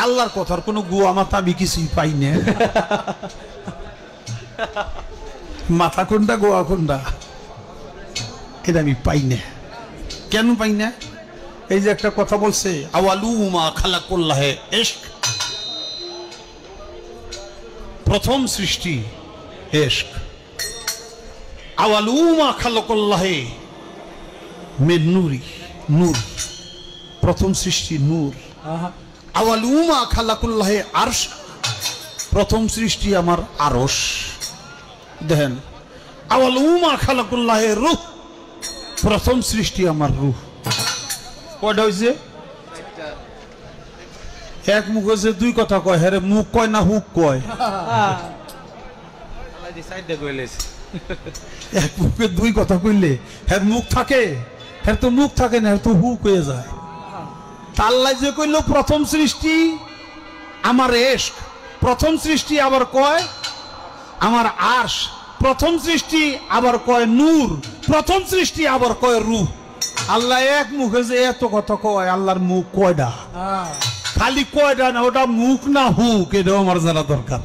আল্লাহর কথার কোনো গুয়া মাথা আমি কিছুই পাই না। মাথা কোনটা গোয়া কোনটা এটা আমি পাই না। কেন পাই না? এই যে একটা কথা বলছে আওয়ালুমা খালাকুল্লাহে ইশক, প্রথম সৃষ্টি ইশক। আওয়ালুমা খালাকুল্লাহে মিন নূরি, নূর, প্রথম সৃষ্টি নূর। আওয়ালুমা খালাকুল্লাহে আরশ, প্রথম সৃষ্টি আমার আরশ। দেখেন আওয়ালুমা খালাকুল্লাহে রূহ, প্রথম সৃষ্টি আমার রূহ। কয়টা হয়েছে? এক মুখ হয়েছে দুই কথা কয়, হ্যাঁ মুখ কয় না হুক কয়? এক মুখে দুই কথা কইলে হ্যাঁ মুখ থাকে, হ্যাঁ তো মুখ থাকে না, তো হুক হয়ে যায়। আল্লাহ যে কইল প্রথম সৃষ্টি আমার ইশক, প্রথম সৃষ্টি আবার কয় আমার আরশ, প্রথম সৃষ্টি আবার কয় নূর, প্রথম সৃষ্টি আবার কয় রূহ। আল্লাহ এক মুখে যে এত কথা কয়, আল্লাহর মুখ কয়টা? খালি কয়টা না, ওটা মুখ না হুক, এটাও আমার জানা দরকার।